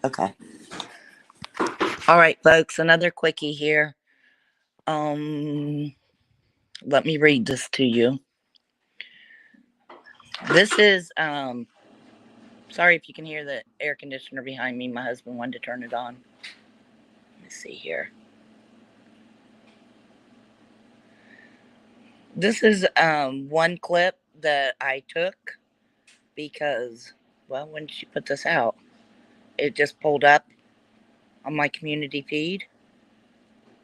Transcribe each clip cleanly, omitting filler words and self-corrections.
Okay. All right, folks. Another quickie here. Um, Let me read this to you. This is Sorry if you can hear the air conditioner behind me. My husband wanted to turn it on. Let me see here. This is one clip that I took because, well, when she put this out, it just pulled up on my community feed.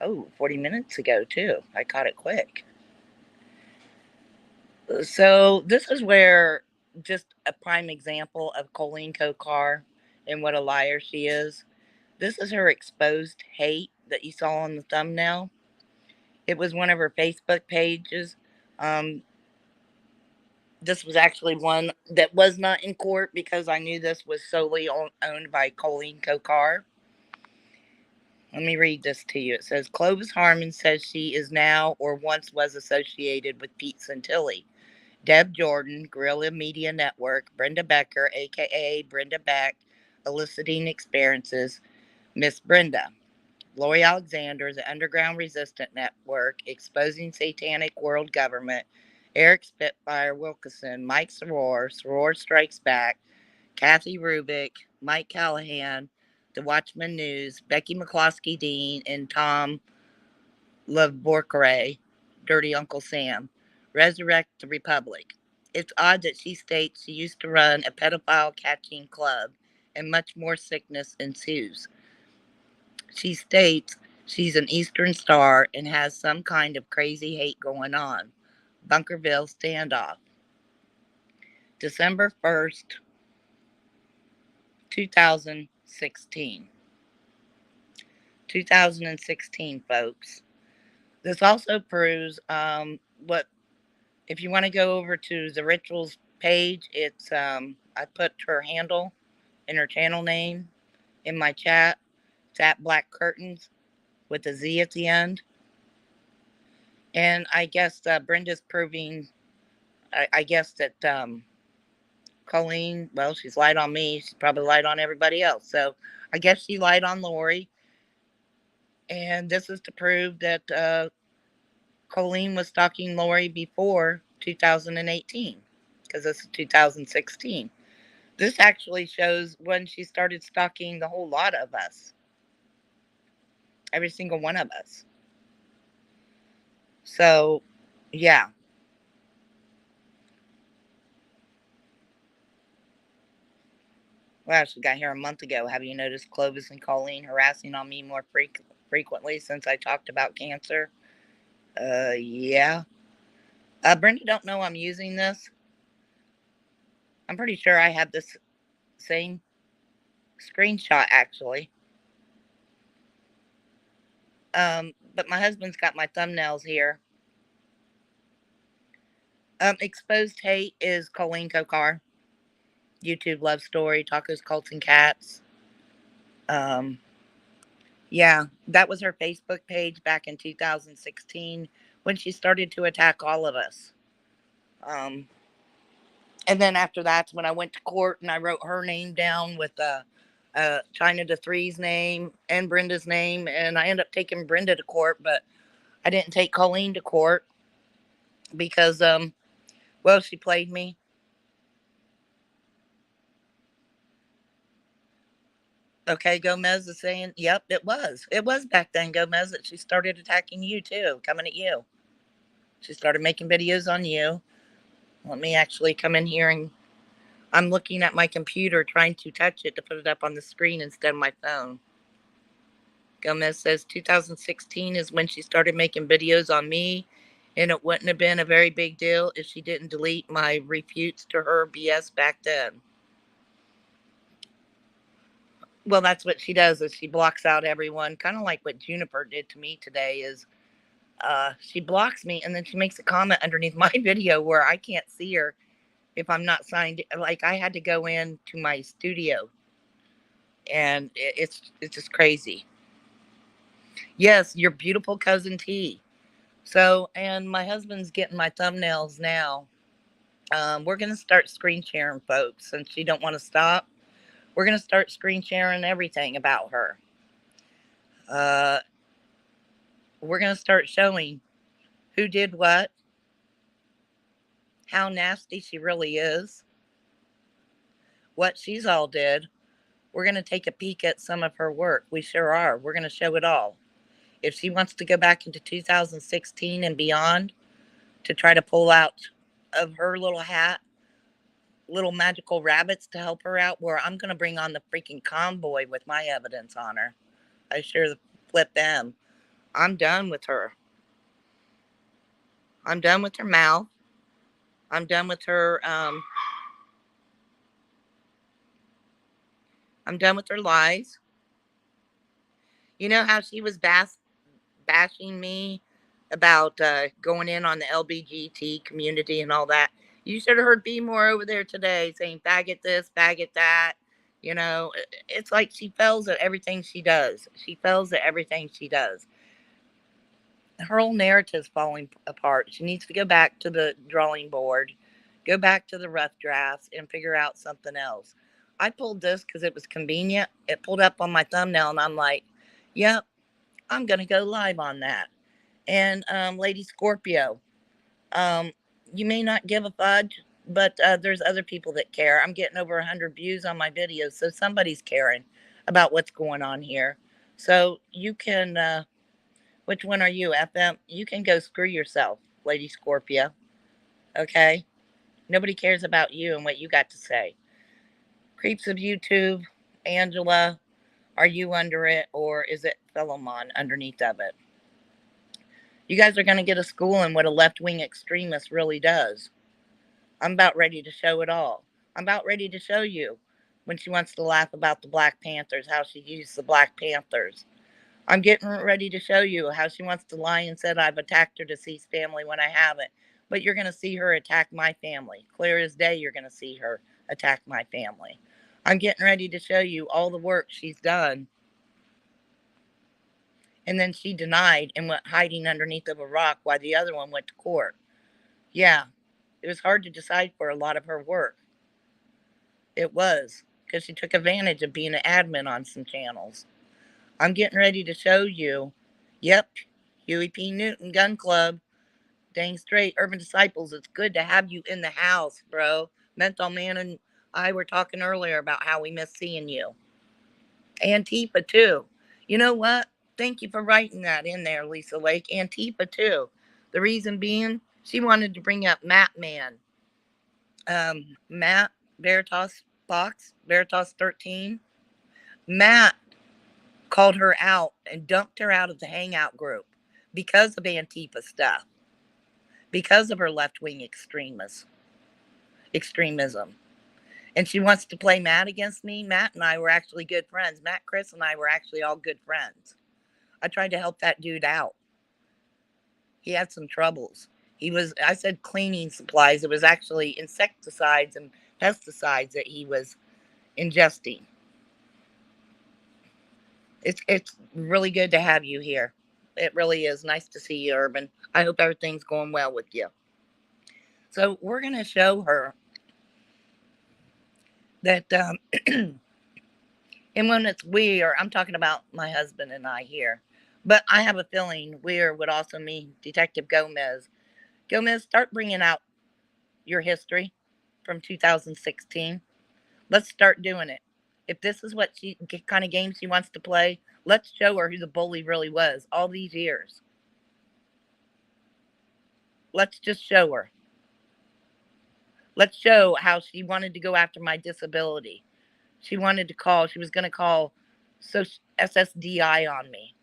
Oh, 40 minutes ago, too. I caught it quick. So, this is where just a prime example of Colleen Khokhar and what a liar she is. This is her exposed hate that you saw on the thumbnail. It was one of her Facebook pages. Um, this was actually one that was not in court because I knew this was solely owned by Colleen Khokhar. Let me read this to you. It says Clovis Harmon says she is now or once was associated with Pete Santilli. Deb Jordan, Guerrilla Media Network, Brenda Becker, aka Brenda Beck, Eliciting Experiences, Miss Brenda. Lori Alexander, the Underground Resistant Network, Exposing Satanic World Government, Eric Spitfire Wilkeson, Mike Soror, Soror Strikes Back, Kathy Rubik, Mike Callahan, The Watchman News, Becky McCloskey Dean, and Tom Loveborkere, Dirty Uncle Sam, Resurrect the Republic. It's odd that she states she used to run a pedophile catching club, and much more sickness ensues. She states she's an Eastern Star and has some kind of crazy hate going on. Bunkerville standoff. December 1st, 2016. 2016, folks. This also proves what, if you want to go over to the rituals page, it's, I put her handle and her channel name in my chat. It's at Black Curtains with a Z at the end. And I guess Brenda's proving, I guess that Colleen, well, she's lied on me. She's probably lied on everybody else. So I guess she lied on Lori. And this is to prove that Colleen was stalking Lori before 2018, because this is 2016. This actually shows when she started stalking the whole lot of us, every single one of us. So, yeah. Well, she got here a month ago. Have you noticed Clovis and Colleen harassing on me more frequently since I talked about cancer? Yeah. Brenda don't know I'm using this. I'm pretty sure I have this same screenshot actually. But my husband's got my thumbnails here. Exposed hate is Colleen Khokhar. YouTube love story, tacos, cults, and cats. Um, yeah, that was her Facebook page back in 2016 when she started to attack all of us. Um, and then after that's when I went to court and I wrote her name down with China the Three's name and Brenda's name, and I ended up taking Brenda to court, but I didn't take Colleen to court because well, she played me. Okay, Gomez is saying, yep, it was. It was back then, Gomez, that she started attacking you too, coming at you. She started making videos on you. Let me actually come in here and I'm looking at my computer trying to touch it to put it up on the screen instead of my phone. Gomez says 2016 is when she started making videos on me, and it wouldn't have been a very big deal if she didn't delete my refutes to her BS back then. Well, that's what she does is she blocks out everyone, kind of like what Juniper did to me today is she blocks me and then she makes a comment underneath my video where I can't see her if I'm not signed. Like I had to go in to my studio and it's just crazy. Yes, your beautiful cousin T. So, and my husband's getting my thumbnails now. We're gonna start screen sharing, folks, since you don't want to stop. We're going to start screen sharing everything about her. Uh, we're going to start showing who did what, how nasty she really is, what she's all did. We're going to take a peek at some of her work. We sure are. We're going to show it all. If she wants to go back into 2016 and beyond to try to pull out of her little hat little magical rabbits to help her out, where I'm going to bring on the freaking convoy with my evidence on her. I sure flip them. I'm done with her. I'm done with her mouth. I'm done with her. I'm done with her lies. You know how she was bashing me about going in on the LBGT community and all that. You should have heard B more over there today saying faggot this, faggot that. You know, it's like she fails at everything she does. She fails at everything she does. Her whole narrative's falling apart. She needs to go back to the drawing board, go back to the rough drafts, and figure out something else. I pulled this because it was convenient. It pulled up on my thumbnail, and I'm like, yep, I'm going to go live on that. And Lady Scorpio, um, you may not give a fudge, but there's other people that care. I'm getting over 100 views on my videos, so somebody's caring about what's going on here. So you can, which one are you, FM? You can go screw yourself, Lady Scorpio. Okay? Nobody cares about you and what you got to say. Creeps of YouTube, Angela, are you under it, or is it Philemon underneath of it? You guys are going to get a school in what a left-wing extremist really does. I'm about ready to show it all. I'm about ready to show you when she wants to laugh about the Black Panthers, how she used the Black Panthers. I'm getting ready to show you how she wants to lie and said I've attacked her deceased family when I haven't. But you're going to see her attack my family. Clear as day, you're going to see her attack my family. I'm getting ready to show you all the work she's done. And then she denied and went hiding underneath of a rock while the other one went to court. Yeah, it was hard to decide for a lot of her work. It was, because she took advantage of being an admin on some channels. I'm getting ready to show you. Yep, Huey P. Newton Gun Club. Dang straight, Urban Disciples. It's good to have you in the house, bro. Menthol Man and I were talking earlier about how we miss seeing you. Antifa, too. You know what? Thank you for writing that in there, Lisa Lake. Antifa, too. The reason being, she wanted to bring up Matt Man. Matt Veritas Fox, Veritas 13. Matt called her out and dumped her out of the hangout group because of Antifa stuff, because of her left-wing extremism. And she wants to play Matt against me. Matt and I were actually good friends. Matt, Chris, and I were actually all good friends. I tried to help that dude out. He had some troubles. I said cleaning supplies. It was actually insecticides and pesticides that he was ingesting. It's really good to have you here. It really is nice to see you, Urban. I hope everything's going well with you. So we're going to show her that, and when it's we, or I'm talking about my husband and I here, but I have a feeling we're would also mean Detective Gomez. Gomez, start bringing out your history from 2016. Let's start doing it. If this is what kind of game she wants to play, let's show her who the bully really was all these years. Let's just show her. Let's show how she wanted to go after my disability. She wanted to call, she was going to call SSDI on me.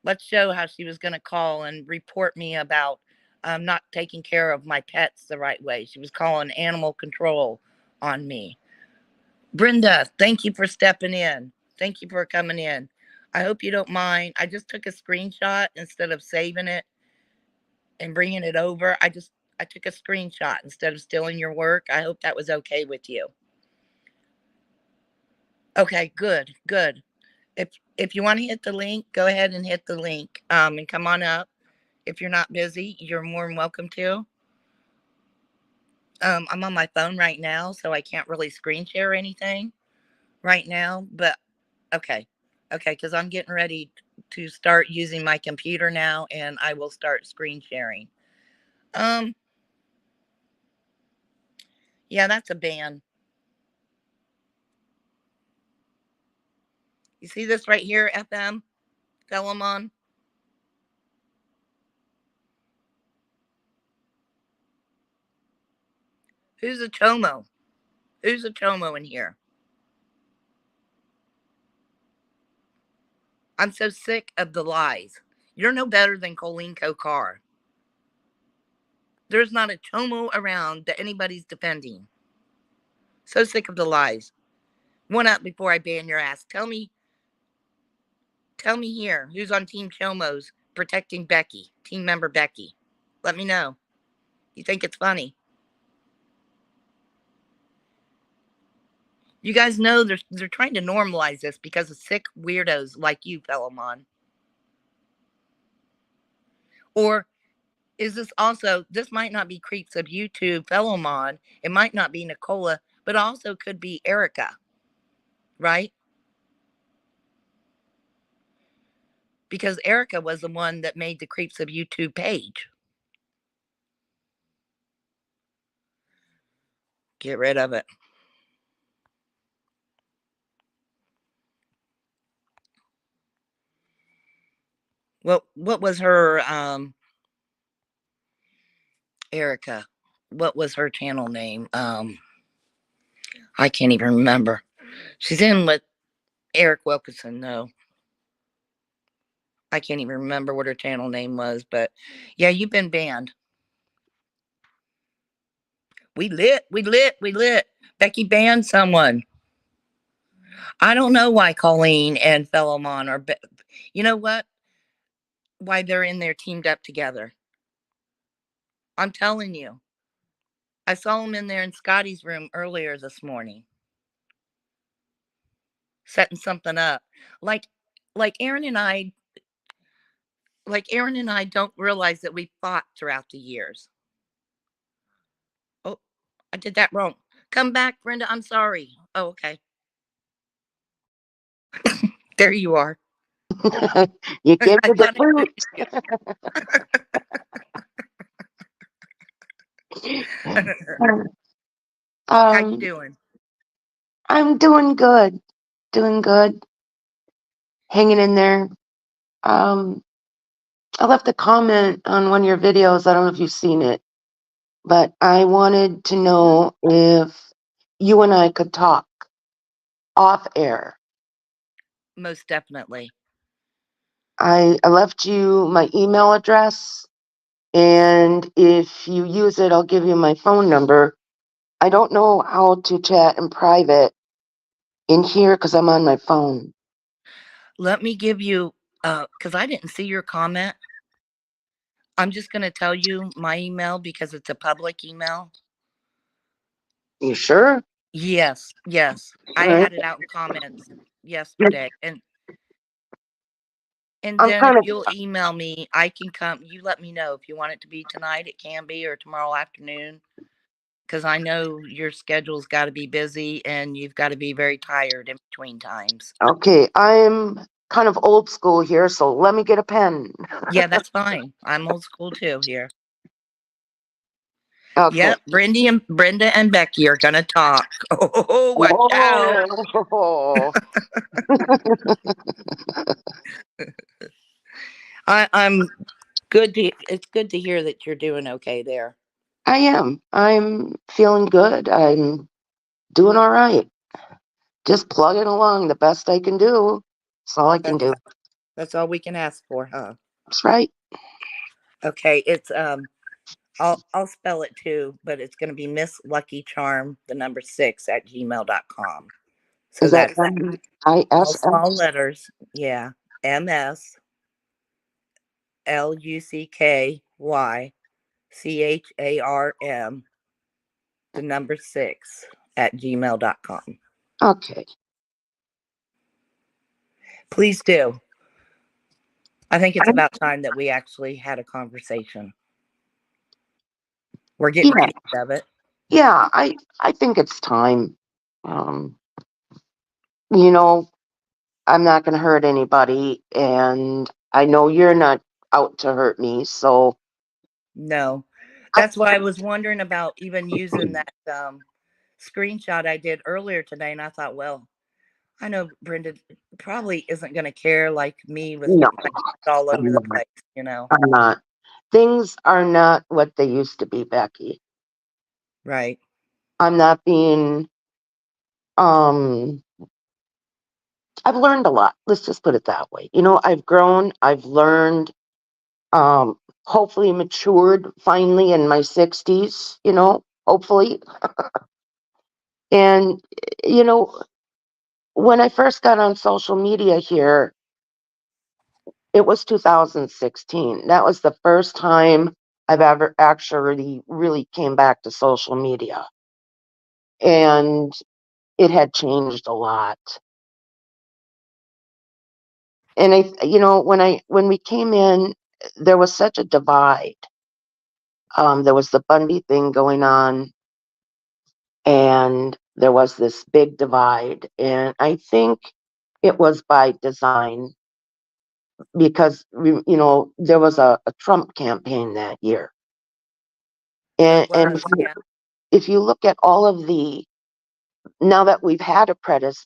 Let's show how she was going to call and report me about not taking care of my pets the right way. She was calling animal control on me. Brenda, thank you for stepping in. Thank you for coming in. I hope you don't mind. I just took a screenshot instead of saving it and bringing it over. I took a screenshot instead of stealing your work. I hope that was okay with you. Okay, good, good. If you want to hit the link, go ahead and hit the link and come on up. If you're not busy, you're more than welcome to. I'm on my phone right now, so I can't really screen share anything right now, but okay. Okay, because I'm getting ready to start using my computer now and I will start screen sharing. Um, yeah, that's a ban. You see this right here, FM? Philemon? Who's a Chomo? Who's a Chomo in here? I'm so sick of the lies. You're no better than Colleen Khokhar. There's not a Chomo around that anybody's defending. So sick of the lies. One up before I ban your ass. Tell me here who's on Team Chomos protecting Becky, team member Becky. Let me know. You think it's funny? You guys know they're trying to normalize this because of sick weirdos like you, Philemon. Or is this also, this might not be Creeps of YouTube, Philemon. It might not be Nicola, but also could be Erica, right? Because Erica was the one that made the Creeps of YouTube page. Get rid of it. What was her Erica? What was her channel name? I can't even remember. She's in with Eric Wilkinson, no. I can't even remember what her channel name was, but yeah, you've been banned. We lit. Becky banned someone. I don't know why Colleen and Philemon are, you know what? Why they're in there teamed up together. I'm telling you. I saw them in there in Scotty's room earlier this morning, setting something up. Like, like Aaron and I, like Aaron and I don't realize that we fought throughout the years. Oh, I did that wrong. Come back, Brenda. I'm sorry. Oh, okay. There you are. You give I her the thought fruit. How you um, doing? I'm doing good. Doing good. Hanging in there. Um, I left a comment on one of your videos. I don't know if you've seen it, but I wanted to know if you and I could talk off air. Most definitely. I left you my email address, and if you use it, I'll give you my phone number. I don't know how to chat in private in here because I'm on my phone. Let me give you, because I didn't see your comment. I'm just going to tell you my email because it's a public email. You sure? Yes, yes. All I right. had it out in comments yesterday. And I'm then if kind of you'll email me, I can come. You let me know if you want it to be tonight, it can be, or tomorrow afternoon. Because I know your schedule's got to be busy and you've got to be very tired in between times. okay. I'm kind of old school here, so let me get a pen. Yeah, that's fine. I'm old school too here. Okay. Yep, Brenda and Becky are gonna talk. Oh, watch out! Whoa. I'm good to. It's good to hear that you're doing okay there. I am. I'm feeling good. I'm doing all right. Just plugging along the best I can do. That's all I can do. That's that's all we can ask for, huh? That's right. Okay, it's I'll spell it too, but it's gonna be Miss Lucky Charm the number 6 at gmail.com. So Is that that's all small ISS? letters. Yeah, MSLUCKYCHARM the number 6 at gmail.com. Okay. Please do. I think it's about time that we actually had a conversation. We're getting Yeah. tired of it. Yeah. I think it's time. Um, you know, I'm not going to hurt anybody, and I know you're not out to hurt me. So, No. I, That's why I was wondering about even using that screenshot I did earlier today. And I thought, well, I know Brenda probably isn't going to care like me with no, my all I'm over the not. place, you know? I'm not. Things are not what they used to be, Becky. Right. I'm not being. Um, I've learned a lot. Let's just put it that way. I've grown. I've learned. Um, hopefully matured finally in my 60s. Hopefully. And you know, when I first got on social media here, it was 2016. That was the first time I've ever actually really came back to social media. And it had changed a lot. And when we came in, there was such a divide. There was the Bundy thing going on, and there was this big divide. And I think it was by design because there was a Trump campaign that year. It And was, yeah. if you look at all of now that we've had a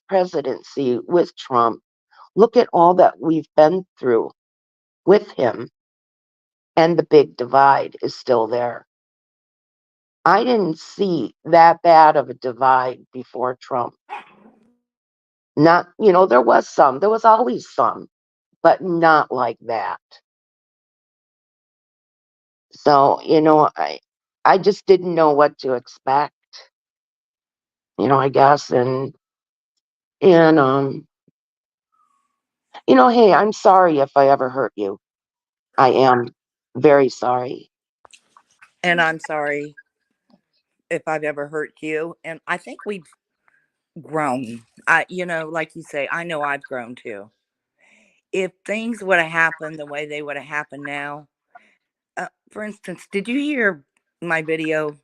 presidency with Trump, look at all that we've been through with him, and the big divide is still there. I didn't see that bad of a divide before Trump. Not, there was always some, but not like that. So, I just didn't know what to expect, I guess. And hey, I'm sorry if I ever hurt you. I am very sorry. And I'm sorry if I've ever hurt you. And I think we've grown. Like you say, I know I've grown too. If things would have happened the way they would have happened now, for instance, did you hear my video,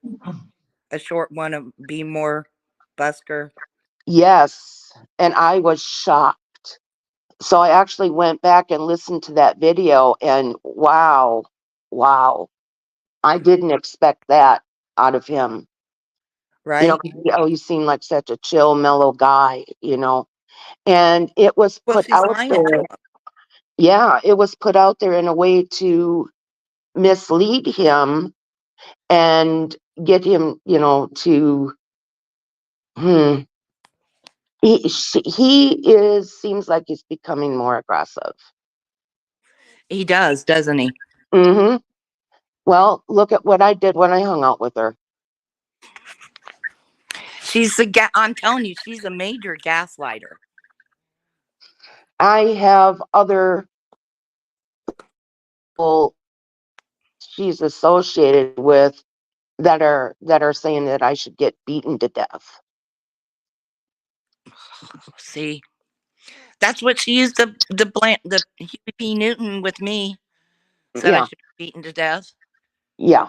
a short one of Be More Busker? Yes, and I was shocked. So I actually went back and listened to that video, and wow, wow. I didn't expect that out of him. Right? 'Cause he always seemed like such a chill, mellow guy. And it was Well, put she's out lying to there. him. Yeah, it was put out there in a way to mislead him and get him, to hmm, he seems like he's becoming more aggressive. He does, doesn't he? Hmm. Well, look at what I did when I hung out with her. I'm telling you, she's a major gaslighter. I have other people she's associated with that are saying that I should get beaten to death. See, that's what she used the Huey P. Newton with me. Said I Yeah, should be beaten to death. yeah.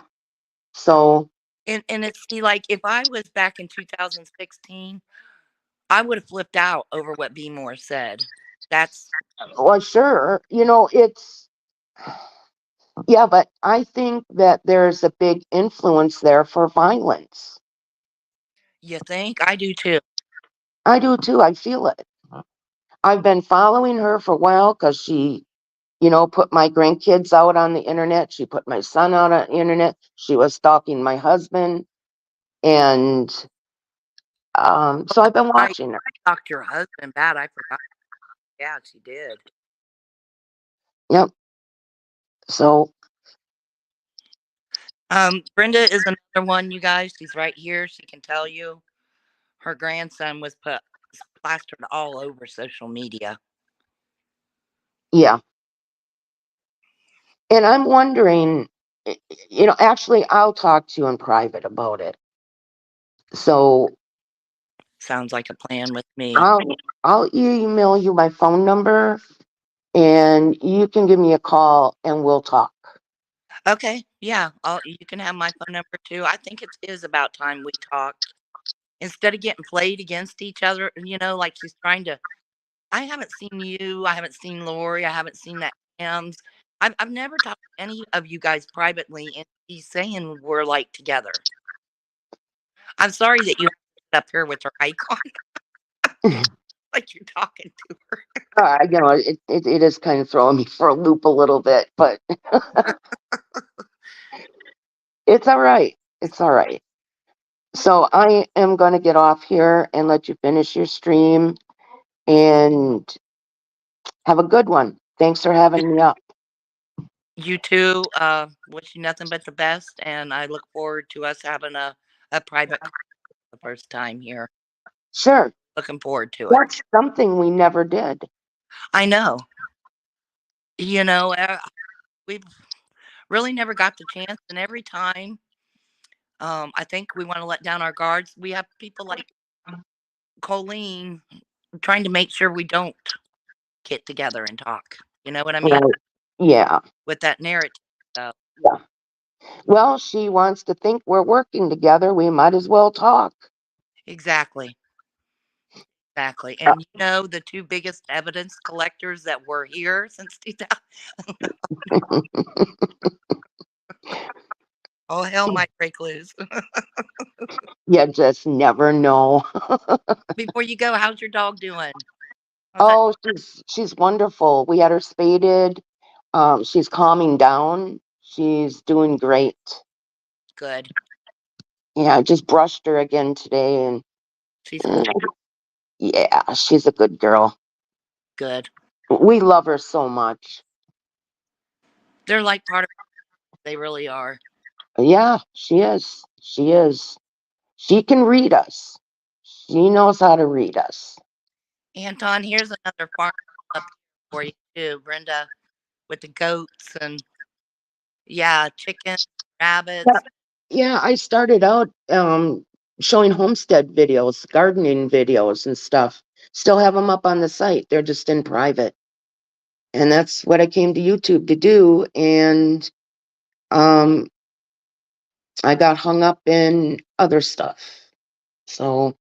So, And it's see, like if I was back in 2016, I would have flipped out over what B. Moore said. That's well, sure, it's yeah, but I think that there's a big influence there for violence. you think I do too. I do too. I feel it. I've been following her for a while because she, put my grandkids out on the internet. She put my son out on the internet. She was stalking my husband, and so I've been I watching her. talked to your husband bad. I forgot. Yeah, she did. Yep. So Brenda is another one, you guys. She's right here. She can tell you her grandson was put plastered all over social media. yeah, and I'm wondering, actually, I'll talk to you in private about it. So Sounds like a plan with me. I'll I'll email you my phone number, and you can give me a call, and we'll talk. Okay, yeah, you can have my phone number too. I think it is about time we talked. instead of getting played against each other, like she's trying to. I haven't seen you. I haven't seen Lori. I haven't seen that Hams. I've never talked to any of you guys privately, and she's saying we're like together. I'm sorry that you have to sit up here with her icon like you're talking to her. It is kind of throwing me for a loop a little bit, but it's all right. It's all right. So I am going to get off here and let you finish your stream and have a good one. Thanks for having me up. You too. Wish you nothing but the best, and I look forward to us having a private call the first time here. Sure. Looking forward to it. That's something we never did. I know. We've really never got the chance, and every time, I think we want to let down our guards. We have people like Colleen trying to make sure we don't get together and talk. You know what I mean? Right. Yeah. With that narrative. So, Yeah. Well, she wants to think we're working together. We might as well talk. exactly. Exactly. Uh, And the two biggest evidence collectors that were here since 2000. Oh, hell might break loose. you just never know. Before you go, how's your dog doing? How's that? Oh, she's wonderful. We had her spaded. She's calming down. She's doing great. Good. Yeah, I just brushed her again today, and She's cool. yeah, she's a good girl. Good. We love her so much. They're like part of they really are. Yeah, she is. She is. She can read us. She knows how to read us. Anton, here's another farm up for you too, Brenda, with the goats and yeah, chickens, Yeah, rabbits. yeah, I started out showing homestead videos, gardening videos and stuff. Still have them up on the site. They're just in private. And that's what I came to YouTube to do. And um I got hung up in other stuff. So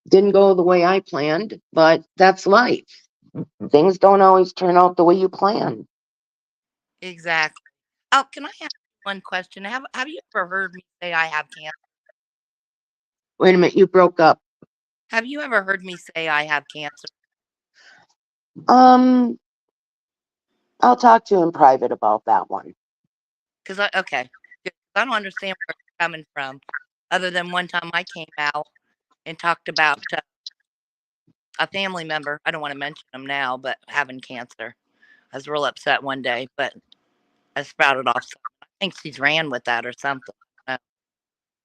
didn't go the way I planned, but that's life. Things don't always turn out the way you plan. Exactly. Oh, can I ask one question? Have you ever heard me say I have cancer? Wait a minute, you broke up. Have you ever heard me say I have cancer? Um, I'll talk to you in private about that one. Okay, good. I don't understand where it's coming from, other than one time I came out and talked about a family member. I don't want to mention them now, but having cancer. I was real upset one day, but I sprouted off. I think she's ran with that or something. Uh,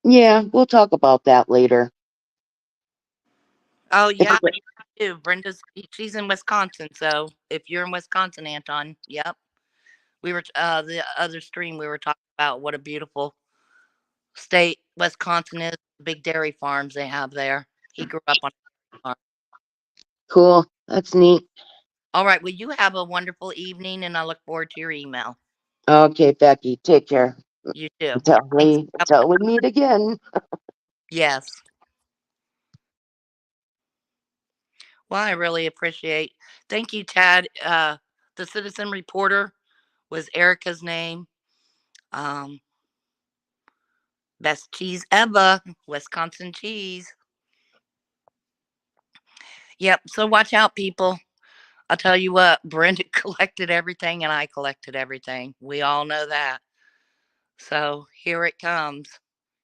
Yeah, we'll talk about that later. oh It's yeah, too. She's in Wisconsin, so if you're in Wisconsin, Anton, yep. We were the other stream. We were talking about what a beautiful state Wisconsin is. Big dairy farms they have there. He grew up on a farm. cool. That's neat. All right. Well, you have a wonderful evening, and I look forward to your email. Okay, Becky, take care. You too. Until Thanks. we meet again. Yes. Well, I really appreciate. Thank you, Tad. The citizen reporter was Erica's name. Um, Best cheese ever, Wisconsin cheese. Yep. So watch out, people. I'll tell you what, Brenda collected everything and I collected everything. We all know that. So here it comes.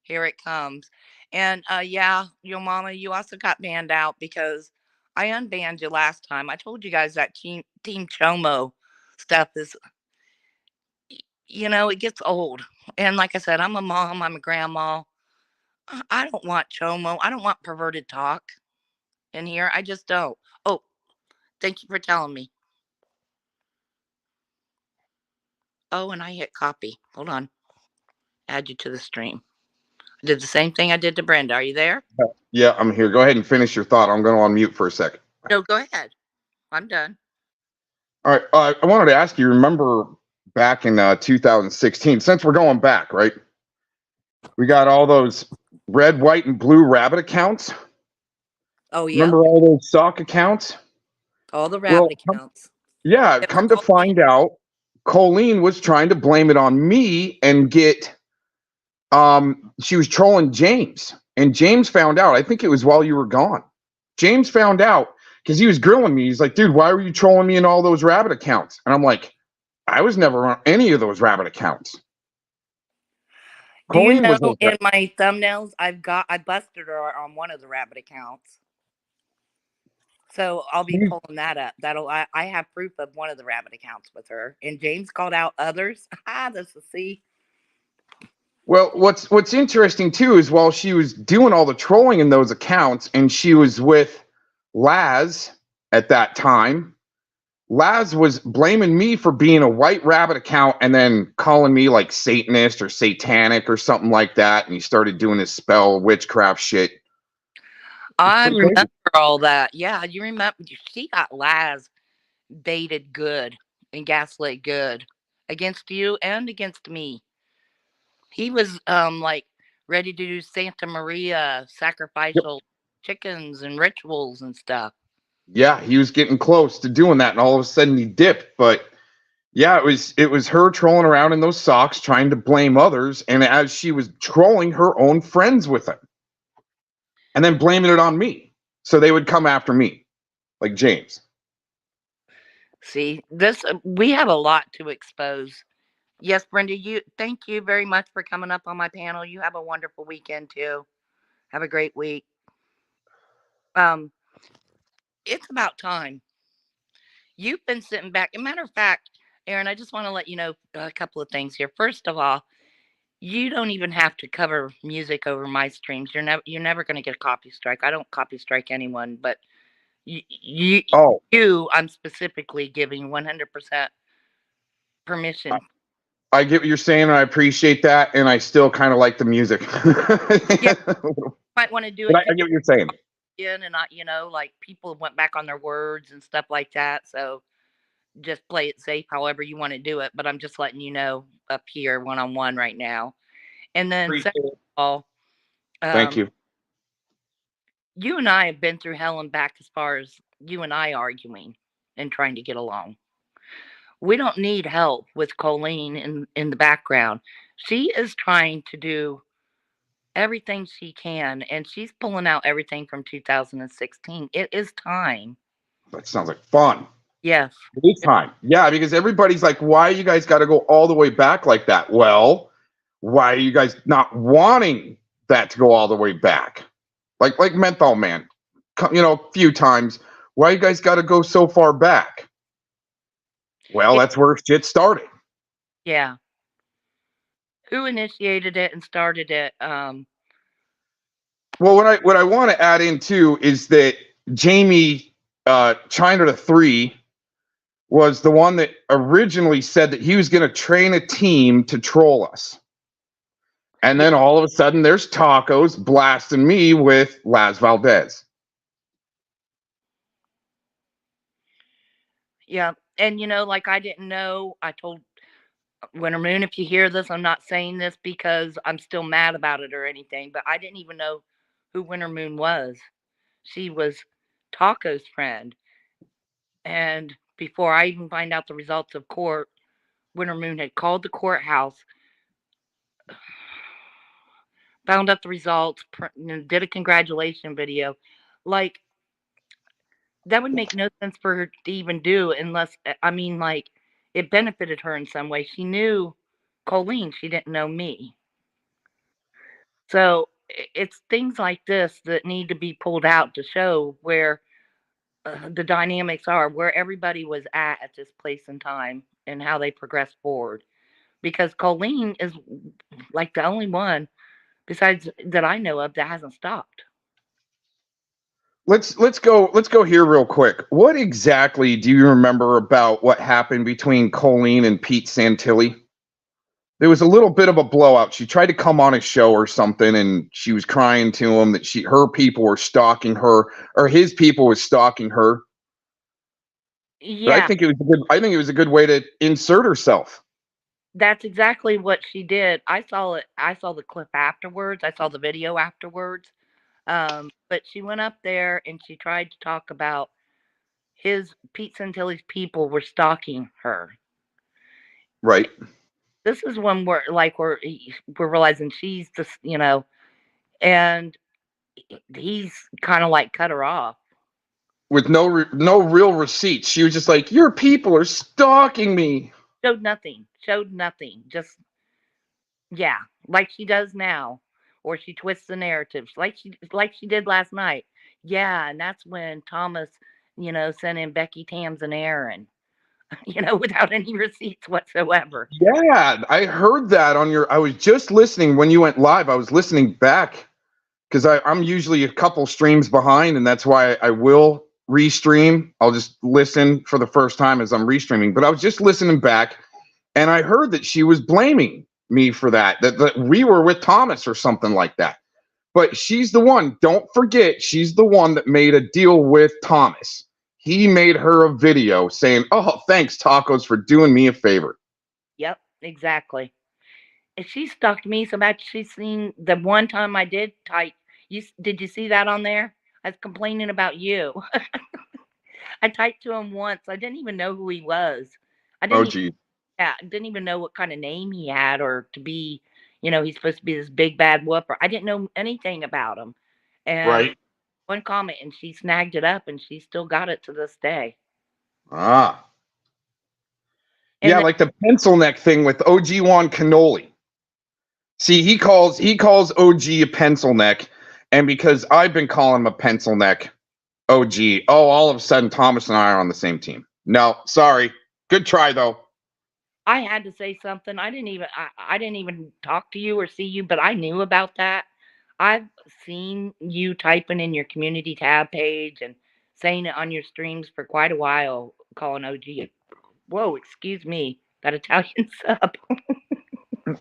Here it comes. And yeah, your mama, you also got banned out because I unbanned you last time. I told you guys that Team Chomo stuff is, it gets old. And like I said, I'm a mom, I'm a grandma. I don't want Chomo. I don't want perverted talk in here. I just don't. Oh, thank you for telling me. Oh, and I hit copy. Hold on. Add you to the stream. I did the same thing I did to Brenda. Are you there? Yeah, I'm here. Go ahead and finish your thought. I'm going to unmute for a second. No, go ahead. I'm done. All right. I wanted to ask you, remember back in 2016, since we're going back, right? We got all those red, white, and blue rabbit accounts. Oh, yep. Remember all those sock accounts? All the rabbit Well, accounts. yeah, Except for come to Colleen. find out, Colleen was trying to blame it on me and get she was trolling James. And James found out. I think it was while you were gone. James found out because he was grilling me. He's like, dude, why were you trolling me in all those rabbit accounts? And I'm like, I was never on any of those rabbit accounts. Do you Colleen know was on in my thumbnails I busted her on one of the rabbit accounts. So I'll be that. pulling that up. I have proof of one of the rabbit accounts with her. And James called out others. This is see. Well, what's interesting too is while she was doing all the trolling in those accounts, and she was with Laz at that time, Laz was blaming me for being a white rabbit account and then calling me like Satanist or satanic or something like that. And he started doing his spell witchcraft shit. I Pretty remember crazy. all that. Yeah, you remember she got Laz baited good and gaslit good against you and against me. He was like ready to do Santa Maria Yep. sacrificial chickens and rituals and stuff. Yeah, he was getting close to doing that, and all of a sudden he dipped. But yeah, it was her trolling around in those socks, trying to blame others, and as she was trolling her own friends with it, and then blaming it on me, so they would come after me, like James. See, this we have a lot to expose. Yes, Brenda, you thank you very much for coming up on my panel. You have a wonderful weekend too. Have a great week. Um, it's about time. You've been sitting back. As a matter of fact, Aaron, I just want to let you know a couple of things here. First of all, you don't even have to cover music over my streams. You're never going to get a copy strike. I don't copy strike anyone, but you you, Oh, I'm specifically giving 100% permission. I get what you're saying, and I appreciate that, and I still kind of like the music. Yeah, But might want to do it I get what you're saying. again, and not like people went back on their words and stuff like that. So just play it safe, however you want to do it. But I'm just letting you know up here one on one right now. And then Appreciate second it. of all, Thank um, you. you and I have been through hell and back as far as you and I arguing and trying to get along. We don't need help with Colleen in the background. She is trying to do everything she can, and she's pulling out everything from 2016. It is time. That sounds like fun. Yes. It is time. Yeah, because everybody's like, why you guys got to go all the way back like that? Well, why are you guys not wanting that to go all the way back? Like Menthol Man, a few times. Why you guys got to go so far back? Well, It, that's where shit started. yeah. Who initiated it and started it? Well, what I want to add in too is that Jamie China the 3 was the one that originally said that he was going to train a team to troll us. And Yeah, then all of a sudden, there's Tacos blasting me with Laz Valdez. yeah. And like I didn't know. I told Winter Moon, if you hear this, I'm not saying this because I'm still mad about it or anything, but I didn't even know who Winter Moon was. She was Taco's friend. And before I even find out the results of court, Winter Moon had called the courthouse, found out the results, did a congratulation video. Like, that would make no sense for her to even do unless, I mean, like, it benefited her in some way. She knew Colleen, she didn't know me. So it's things like this that need to be pulled out to show where the dynamics are, where everybody was at this place and time, and how they progressed forward. Because Colleen is like the only one besides that I know of that hasn't stopped. Let's go here real quick. What exactly do you remember about what happened between Colleen and Pete Santilli? There was a little bit of a blowout. She tried to come on a show or something, and she was crying to him that her people were stalking her, or his people was stalking her. But I Yeah, think it was a good way to insert herself. That's exactly what she did. I saw it. I saw the clip afterwards. I saw the video afterwards. But she went up there and she tried to talk about his Pete Santilli's people were stalking her. Right. This is when we're realizing she's just, and he's kind of like cut her off. With no real receipts. She was just like, "Your people are stalking me." Showed nothing. Showed nothing. Just yeah, like she does now, or she twists the narrative like she did last night. Yeah, and that's when Thomas, sent in Becky Tams and Aaron, without any receipts whatsoever. Yeah, I heard that on your. I was just listening when you went live. I was listening back because I'm usually a couple streams behind, and that's why I will restream. I'll just listen for the first time as I'm restreaming. But I was just listening back, and I heard that she was blaming me for that we were with Thomas or something like that. But she's the one. Don't forget, she's the one that made a deal with Thomas. He made her a video saying, "Oh, thanks, Tacos, for doing me a favor." Yep, exactly. And she stalked me so much. She's seen the one time I did type. Did you see that on there? I was complaining about you. I typed to him once. I didn't even know who he was. I Oh, didn't even gee. yeah, didn't even know what kind of name he had or to be, he's supposed to be this big bad whooper. I didn't know anything about him. And Right. one comment and she snagged it up and she still got it to this day. Ah. And Yeah, then like the pencil neck thing with OG Juan Cannoli. See, he calls OG a pencil neck, and because I've been calling him a pencil neck, OG, all of a sudden Thomas and I are on the same team. No, sorry. Good try though. I had to say something. I didn't even talk to you or see you, but I knew about that. I've seen you typing in your community tab page and saying it on your streams for quite a while, calling OG. Whoa, excuse me, that Italian sub.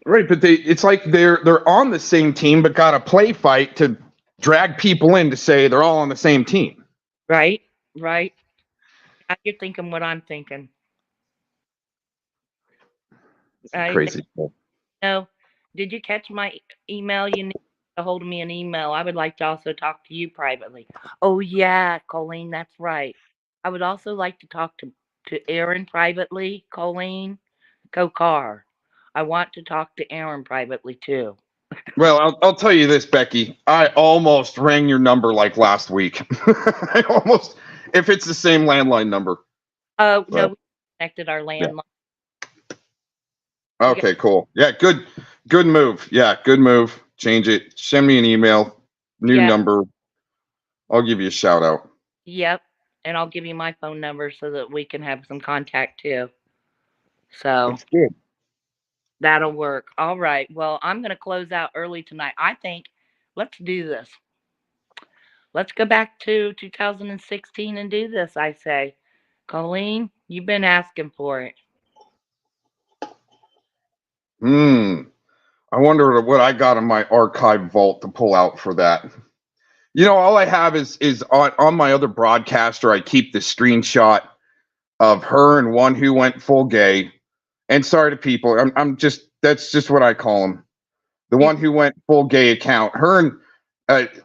Right, but it's like they're on the same team, but got a play fight to drag people in to say they're all on the same team. Right, right. Now you're thinking what I'm thinking. It's I think, crazy. no. Did you catch my email? You need to hold me an email. I would like to also talk to you privately. Oh yeah, Colleen, that's right. I would also like to talk to Aaron privately, Colleen Khokhar. I want to talk to Aaron privately too. Well, I'll tell you this, Becky. I almost rang your number like last week. I almost, if it's the same landline number. Oh no, But we connected our yeah. landline. We got Okay, cool. Yeah, good move. Yeah, good move. Change it. Send me an email. New yeah, number. I'll give you a shout out. yep. And I'll give you my phone number so that we can have some contact too. So That's good. that'll work. All right. Well, I'm going to close out early tonight. I think let's do this. Let's go back to 2016 and do this, I say. Colleen, you've been asking for it. Hmm. I wonder what I got in my archive vault to pull out for that. All I have is on my other broadcaster. I keep the screenshot of her and one who went full gay. And sorry to people, I'm just that's just what I call them. The You, one who went full gay account. Her and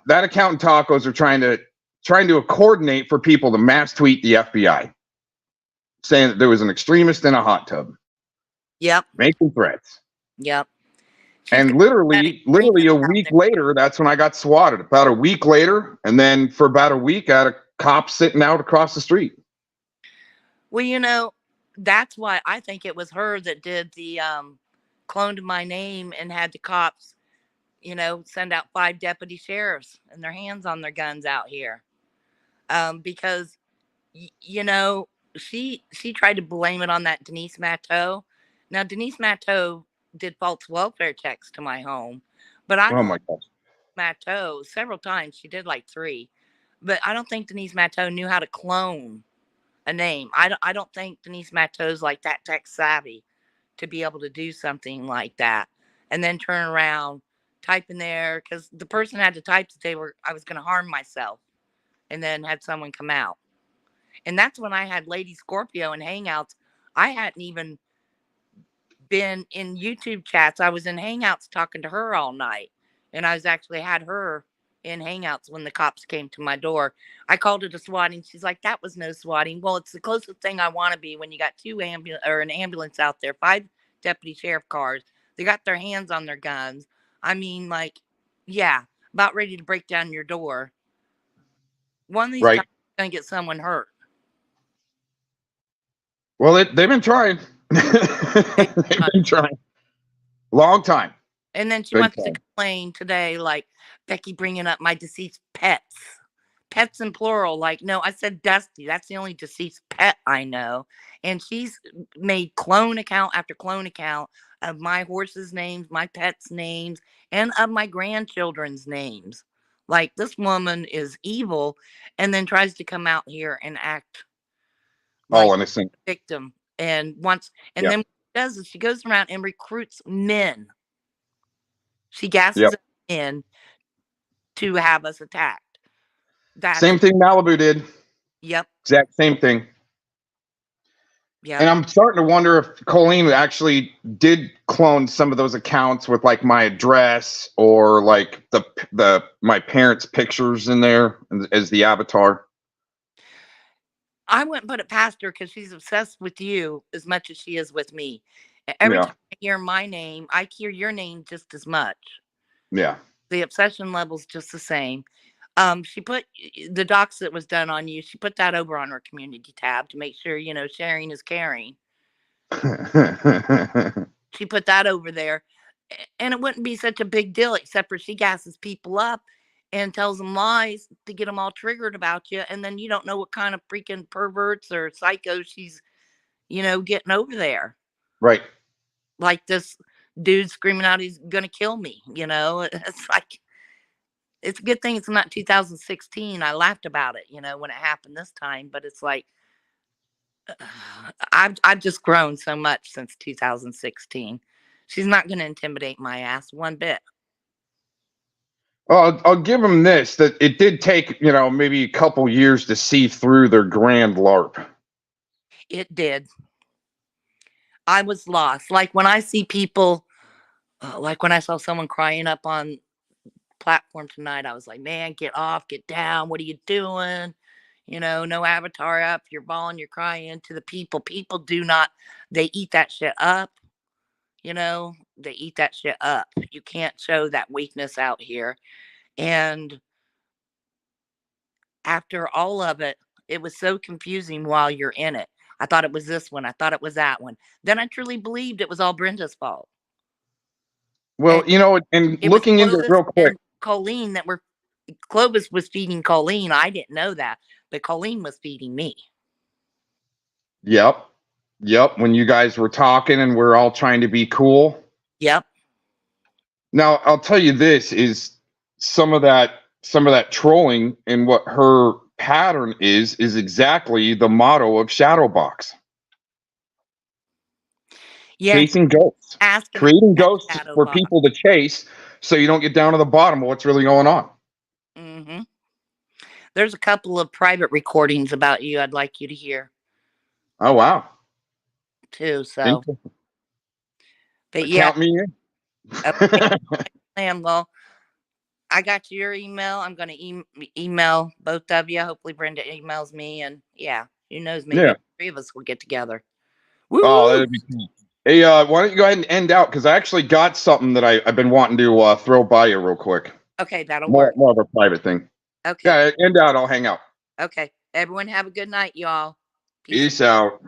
that account and Tacos are trying to coordinate for people to mass tweet the FBI, saying that there was an extremist in a hot tub, yep, making threats. yep. She's And got that literally extremist a out week there. later, that's when I got swatted. About a week later, and then for about a week, I had a cop sitting out across the street. Well, that's why I think it was her that did the cloned my name and had the cops, send out 5 deputy sheriffs and their hands on their guns out here. Because y- you know, she tried to blame it on that Denise Matteau. Now Denise Matteau did false welfare checks to my home, but I Oh don't my gosh. Matteau several times. She did like 3, but I don't think Denise Matteau knew how to clone a name. I don't think Denise Matteau's like that tech savvy to be able to do something like that and then turn around type in there because the person had to type that I was going to harm myself and then had someone come out. And that's when I had Lady Scorpio and Hangouts. I hadn't even been in YouTube chats. I was in Hangouts talking to her all night, and I was actually had her in Hangouts when the cops came to my door. I called it a swatting. She's like, "That was no swatting." Well, it's the closest thing I want to be when you got an ambulance out there, 5 deputy sheriff cars. They got their hands on their guns. I mean, like, yeah, about ready to break down your door. One of these Right. times, you're gonna get someone hurt. Well, they've been trying. They've been trying. Long time. And then she Big wants to time. complain today, like, Becky bringing up my deceased pets. Pets in plural. Like, no, I said Dusty. That's the only deceased pet I know. And she's made clone account after clone account of my horses' names, my pets' names, and of my grandchildren's names. Like, this woman is evil and then tries to come out here and act All like innocent. a victim. And Yeah. then what she does is she goes around and recruits men. She gasses Yep. us in to have us attacked. That's Same thing Malibu did. Yep. Exact same thing. Yep. And I'm starting to wonder if Colleen actually did clone some of those accounts with like my address or like the my parents' pictures in there as the avatar. I wouldn't put it past her because she's obsessed with you as much as she is with me. Every Yeah. time I hear my name, I hear your name just as much. Yeah. The obsession level's just the same. She put the docs that was done on you. She put that over on her community tab to make sure sharing is caring. She put that over there, and it wouldn't be such a big deal except for she gasses people up and tells them lies to get them all triggered about you, and then you don't know what kind of freaking perverts or psychos she's getting over there. Right. Like this dude screaming out he's gonna kill me. It's like it's a good thing it's not 2016. I laughed about it, when it happened this time, but it's like I've just grown so much since 2016. She's not going to intimidate my ass one bit. Well, I'll give them this, that it did take, maybe a couple years to see through their grand LARP. It did. I was lost. Like when I see people, like when I saw someone crying up on platform tonight, I was like, man, get off, get down. What are you doing? No avatar up. You're bawling, you're crying to the people. People do not, they eat that shit up. They eat that shit up. You can't show that weakness out here. And after all of it, it was so confusing while you're in it. I thought it was this one. I thought it was that one. Then I truly believed it was all Brenda's fault. Well, And and it was looking into it Clovis real quick. and Colleen Clovis was feeding Colleen. I didn't know that, but Colleen was feeding me. Yep. Yep. When you guys were talking and we're all trying to be cool. Yep. Now, I'll tell you this is some of that trolling and what her pattern is exactly the motto of Shadowbox. Yeah. Chasing ghosts. Asking Creating ghosts for Shadowbox. people to chase so you don't get down to the bottom of what's really going on. Mm-hmm. There's a couple of private recordings about you I'd like you to hear. Oh, wow. Too, so. But yeah. Count me in. Okay. Well, I got your email. I'm going to email both of you. Hopefully Brenda emails me. And yeah, who knows? Maybe all 3 of us will get together. Woo! Oh, that'd be cool. Hey, why don't you go ahead and end out? Because I actually got something that I've been wanting to throw by you real quick. Okay, that'll work. More of a private thing. Okay. Yeah, end out. I'll hang out. Okay. Everyone have a good night, y'all. Peace out.